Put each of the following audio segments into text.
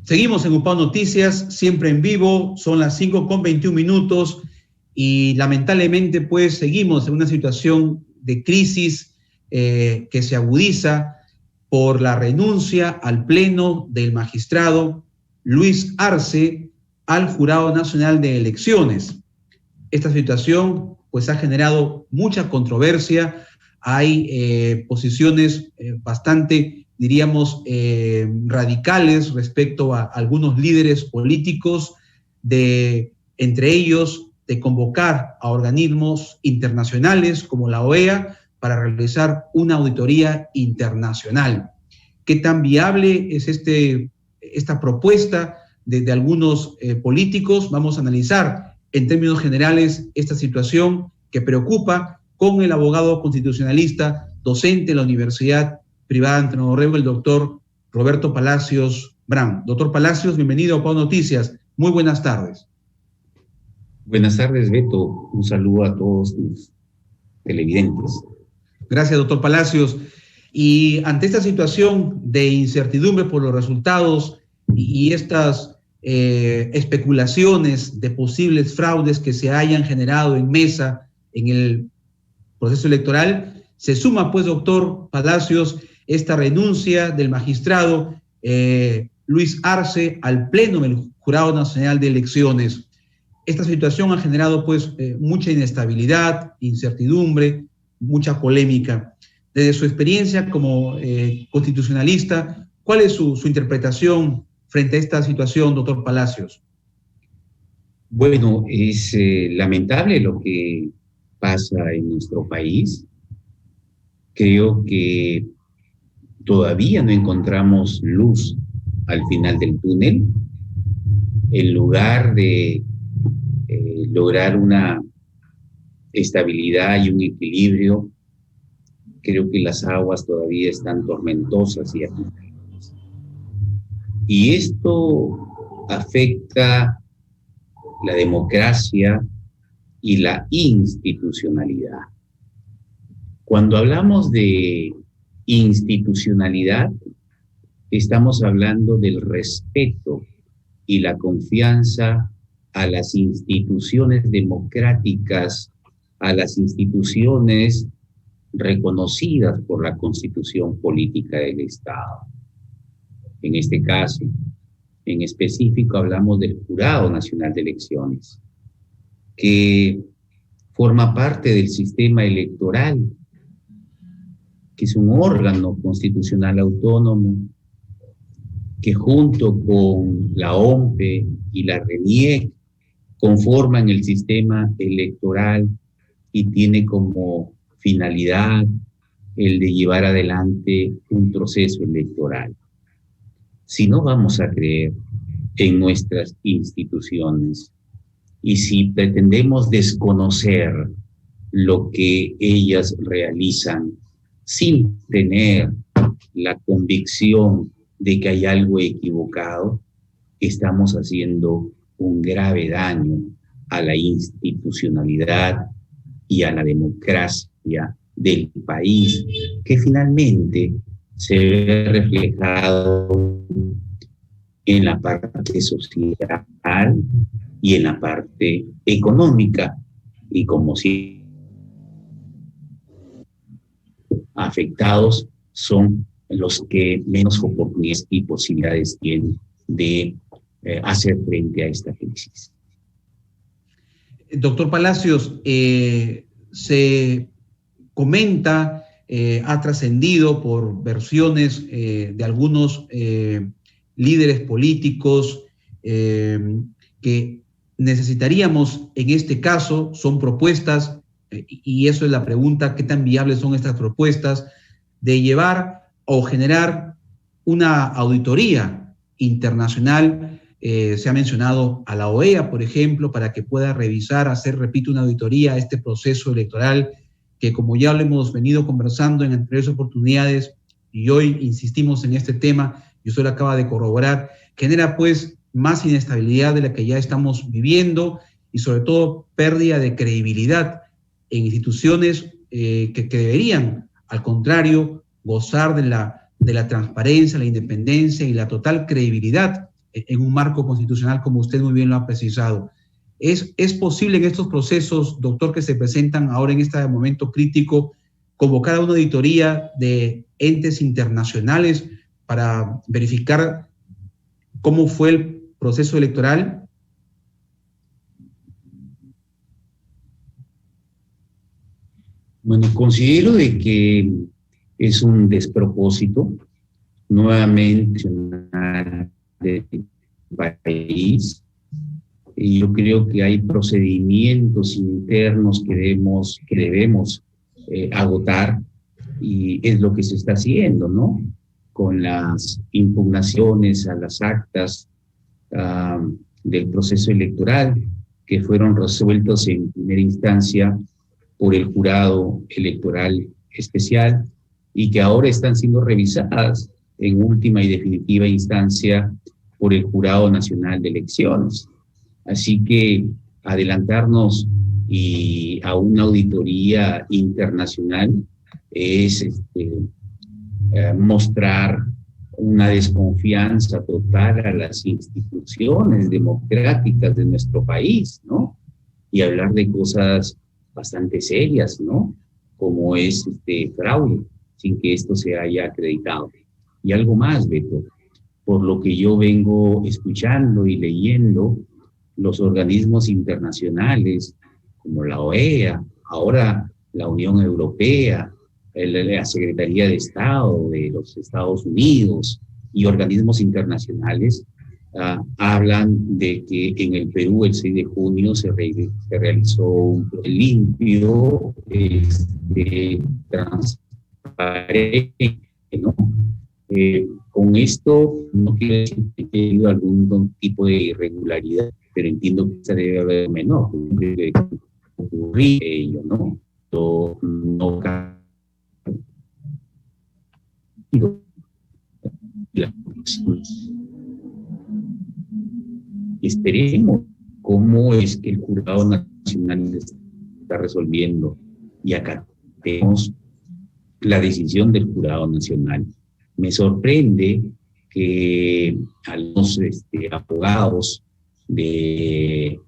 Seguimos en UPAO Noticias, siempre en vivo, son las 5:21 y lamentablemente pues seguimos en una situación de crisis que se agudiza por la renuncia al pleno del magistrado Luis Arce al Jurado Nacional de Elecciones. Esta situación pues ha generado mucha controversia, hay posiciones bastante, diríamos, radicales respecto a algunos líderes políticos, entre ellos de convocar a organismos internacionales como la OEA para realizar una auditoría internacional. ¿Qué tan viable es esta propuesta de algunos políticos? Vamos a analizar en términos generales esta situación que preocupa con el abogado constitucionalista, docente en la Universidad Privada Antonio Dorrego, el doctor Roberto Palacios Bram. Doctor Palacios, bienvenido a UPAO Noticias. Muy buenas tardes. Buenas tardes, Beto. Un saludo a todos tus televidentes. Gracias, doctor Palacios. Y ante esta situación de incertidumbre por los resultados y estas especulaciones de posibles fraudes que se hayan generado en mesa en el proceso electoral, se suma, pues, doctor Palacios, esta renuncia del magistrado Luis Arce al pleno del Jurado Nacional de Elecciones. Esta situación ha generado, pues, mucha inestabilidad, incertidumbre, mucha polémica. Desde su experiencia como constitucionalista, ¿cuál es su interpretación frente a esta situación, doctor Palacios? Bueno, es lamentable lo que pasa en nuestro país. Creo que todavía no encontramos luz al final del túnel. En lugar de lograr una estabilidad y un equilibrio, creo que las aguas todavía están tormentosas y agitadas. Y esto afecta la democracia y la institucionalidad. Cuando hablamos de institucionalidad, estamos hablando del respeto y la confianza a las instituciones democráticas, a las instituciones reconocidas por la Constitución Política del Estado. En este caso, en específico, hablamos del Jurado Nacional de Elecciones, que forma parte del sistema electoral, que es un órgano constitucional autónomo, que junto con la OMPE y la RENIEC conforman el sistema electoral y tiene como finalidad el de llevar adelante un proceso electoral. Si no vamos a creer en nuestras instituciones y si pretendemos desconocer lo que ellas realizan sin tener la convicción de que hay algo equivocado, estamos haciendo un grave daño a la institucionalidad y a la democracia del país, que finalmente se ve reflejado en la parte social y en la parte económica, y como si afectados son los que menos oportunidades y posibilidades tienen de hacer frente a esta crisis. Doctor Palacios, se comenta, ha trascendido por versiones de algunos líderes políticos que necesitaríamos, en este caso, son propuestas, y eso es la pregunta, ¿qué tan viables son estas propuestas? De llevar o generar una auditoría internacional. Se ha mencionado a la OEA, por ejemplo, para que pueda revisar, hacer, repito, una auditoría a este proceso electoral que, como ya lo hemos venido conversando en anteriores oportunidades, y hoy insistimos en este tema, y usted lo acaba de corroborar, genera pues más inestabilidad de la que ya estamos viviendo y sobre todo pérdida de credibilidad en instituciones que deberían, al contrario, gozar de la transparencia, la independencia y la total credibilidad en un marco constitucional, como usted muy bien lo ha precisado. ¿Es posible en estos procesos, doctor, que se presentan ahora en este momento crítico, convocar a una auditoría de entes internacionales para verificar cómo fue el proceso electoral? Bueno, considero de que es un despropósito nuevamente del país. Y yo creo que hay procedimientos internos que debemos agotar, y es lo que se está haciendo, ¿no? Con las impugnaciones a las actas del proceso electoral, que fueron resueltos en primera instancia por el jurado electoral especial y que ahora están siendo revisadas en última y definitiva instancia por el Jurado Nacional de Elecciones. Así que adelantarnos y a una auditoría internacional es mostrar una desconfianza total a las instituciones democráticas de nuestro país, ¿no? Y hablar de cosas bastante serias, ¿no? Como es fraude, sin que esto se haya acreditado. Y algo más, Beto, por lo que yo vengo escuchando y leyendo, los organismos internacionales, como la OEA, ahora la Unión Europea, la Secretaría de Estado de los Estados Unidos y organismos internacionales, hablan de que en el Perú el 6 de junio se realizó un limpio, transparente, ¿no? Con esto no quiero decir que haya habido algún tipo de irregularidad, pero entiendo que se debe haber menor, debe ocurrir ello, ¿no? No esperemos cómo es que el Jurado Nacional está resolviendo y acatemos la decisión del Jurado Nacional. Me sorprende que algunos abogados de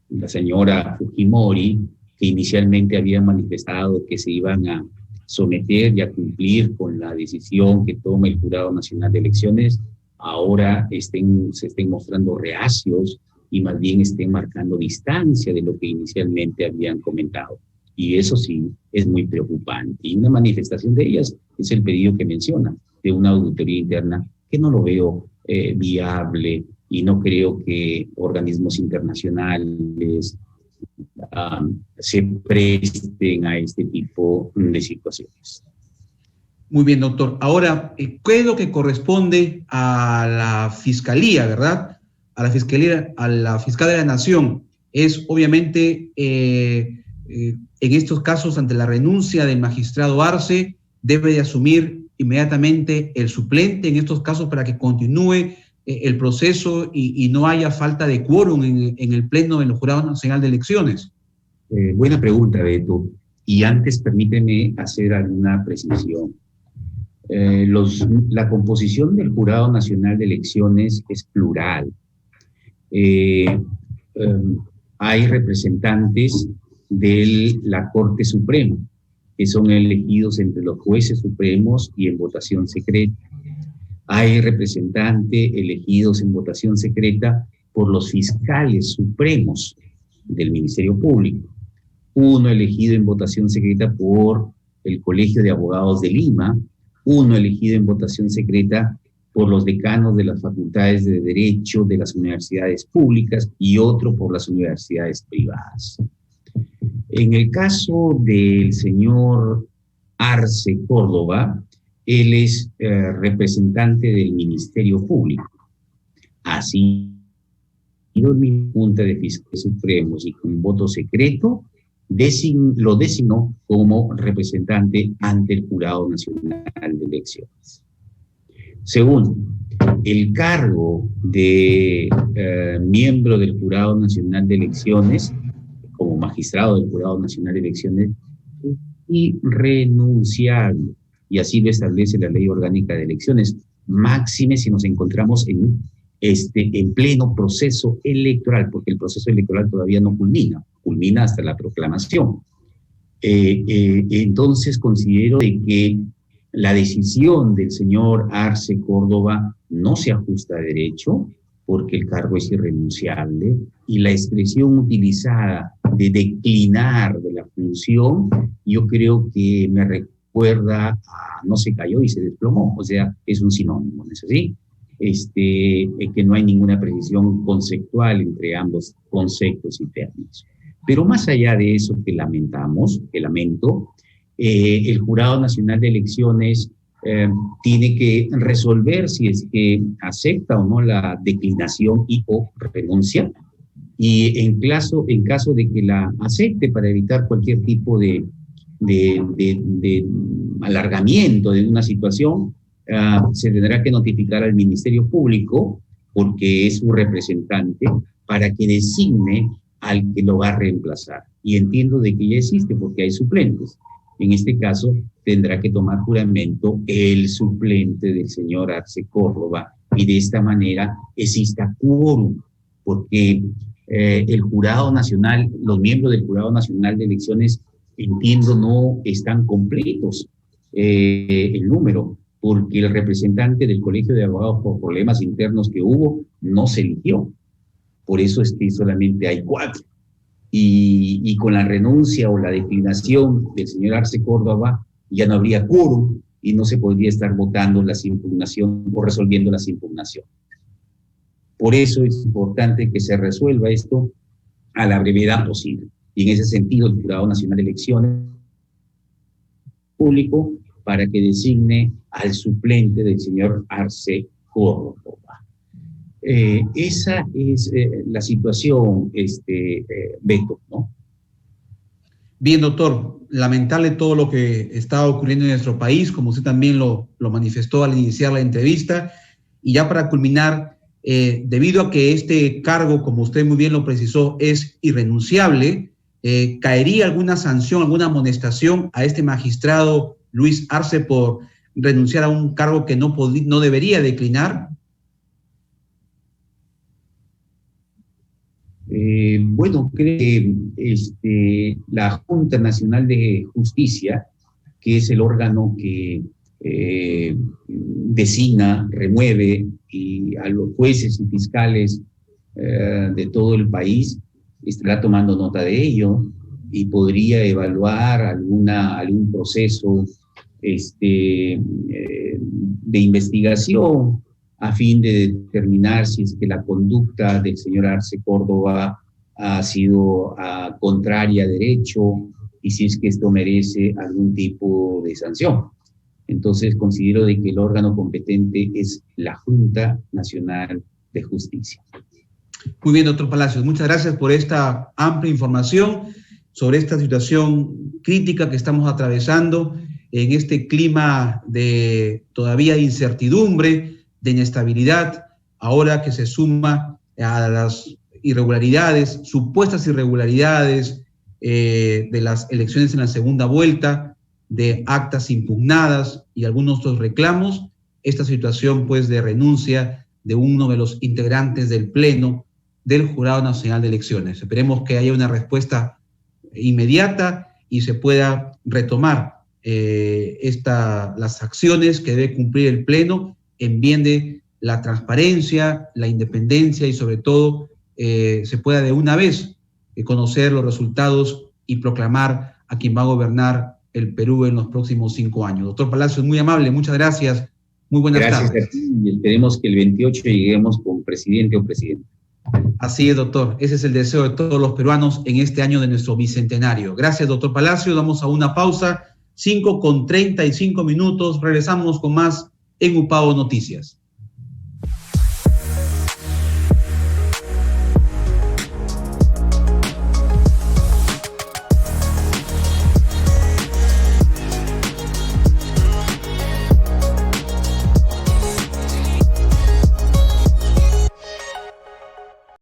la señora Fujimori, que inicialmente habían manifestado que se iban a someter y a cumplir con la decisión que toma el Jurado Nacional de Elecciones, ahora se estén mostrando reacios y más bien estén marcando distancia de lo que inicialmente habían comentado. Y eso sí es muy preocupante. Y una manifestación de ellas es el pedido que menciona de una auditoría interna, que no lo veo viable, y no creo que organismos internacionales se presten a este tipo de situaciones. Muy bien, doctor. Ahora, ¿qué es lo que corresponde a la Fiscalía, verdad? A la Fiscal de la Nación. Es obviamente, en estos casos, ante la renuncia del magistrado Arce, debe de asumir inmediatamente el suplente en estos casos para que continúe el proceso y no haya falta de quórum en el Pleno del Jurado Nacional de Elecciones. Buena pregunta, Beto. Y antes permíteme hacer alguna precisión. La composición del Jurado Nacional de Elecciones es plural. Hay representantes de la Corte Suprema, que son elegidos entre los jueces supremos y en votación secreta. Hay representantes elegidos en votación secreta por los fiscales supremos del Ministerio Público. Uno elegido en votación secreta por el Colegio de Abogados de Lima, uno elegido en votación secreta por los decanos de las facultades de Derecho de las universidades públicas y otro por las universidades privadas. En el caso del señor Arce Córdoba, él es representante del Ministerio Público. Así, en mi Junta de Fiscales Supremos y con voto secreto, lo designó como representante ante el Jurado Nacional de Elecciones. Segundo, el cargo de miembro del Jurado Nacional de Elecciones, como magistrado del Jurado Nacional de Elecciones, es irrenunciable, y así lo establece la Ley Orgánica de Elecciones. máxime si nos encontramos en pleno proceso electoral, porque el proceso electoral todavía no culmina hasta la proclamación. Entonces considero de que la decisión del señor Arce Córdoba no se ajusta a derecho, porque el cargo es irrenunciable, y la expresión utilizada de declinar de la función, yo creo que me recuerda a no se cayó y se desplomó, o sea, es un sinónimo, ¿no es así? Que no hay ninguna precisión conceptual entre ambos conceptos y términos. Pero más allá de eso que lamento, el Jurado Nacional de Elecciones tiene que resolver si es que acepta o no la declinación y o renuncia, y en caso de que la acepte, para evitar cualquier tipo de alargamiento de una situación, se tendrá que notificar al Ministerio Público, porque es su representante, para que designe al que lo va a reemplazar. Y entiendo de que ya existe, porque hay suplentes. En este caso, tendrá que tomar juramento el suplente del señor Arce Córdoba, y de esta manera exista quórum, porque el Jurado Nacional, los miembros del Jurado Nacional de Elecciones, entiendo, no están completos el número, porque el representante del Colegio de Abogados, por problemas internos que hubo, no se eligió. Por eso es que solamente hay 4. Y con la renuncia o la declinación del señor Arce Córdoba, ya no habría quórum y no se podría estar votando las impugnaciones o resolviendo las impugnaciones. Por eso es importante que se resuelva esto a la brevedad posible. Y en ese sentido, el Jurado Nacional de Elecciones Público, para que designe al suplente del señor Arce Córdoba. Esa es la situación, Beto, ¿no? Bien, doctor, lamentable todo lo que está ocurriendo en nuestro país, como usted también lo manifestó al iniciar la entrevista. Y ya para culminar, debido a que este cargo, como usted muy bien lo precisó, es irrenunciable, ¿caería alguna sanción, alguna amonestación a este magistrado Luis Arce por renunciar a un cargo que no debería declinar? Bueno, creo que la Junta Nacional de Justicia, que es el órgano que designa, remueve a los jueces y fiscales de todo el país, estará tomando nota de ello y podría evaluar algún proceso de investigación a fin de determinar si es que la conducta del señor Arce Córdoba ha sido contraria a derecho y si es que esto merece algún tipo de sanción. Entonces considero de que el órgano competente es la Junta Nacional de Justicia. Muy bien, doctor Palacios, muchas gracias por esta amplia información sobre esta situación crítica que estamos atravesando en este clima de todavía incertidumbre, de inestabilidad, ahora que se suma a las irregularidades, supuestas irregularidades de las elecciones en la segunda vuelta, de actas impugnadas y algunos otros reclamos, esta situación pues de renuncia de uno de los integrantes del Pleno del Jurado Nacional de Elecciones. Esperemos que haya una respuesta inmediata y se pueda retomar las acciones que debe cumplir el Pleno en bien de la transparencia, la independencia y sobre todo se pueda de una vez conocer los resultados y proclamar a quien va a gobernar el Perú en los próximos 5 años. Doctor Palacios, muy amable, muchas gracias. Muy buenas tardes. Gracias a ti y esperemos que el 28 lleguemos con presidente o presidenta. Así es, doctor. Ese es el deseo de todos los peruanos en este año de nuestro bicentenario. Gracias, doctor Palacios. Vamos a una pausa, 5:35. Regresamos con más en UPAO Noticias.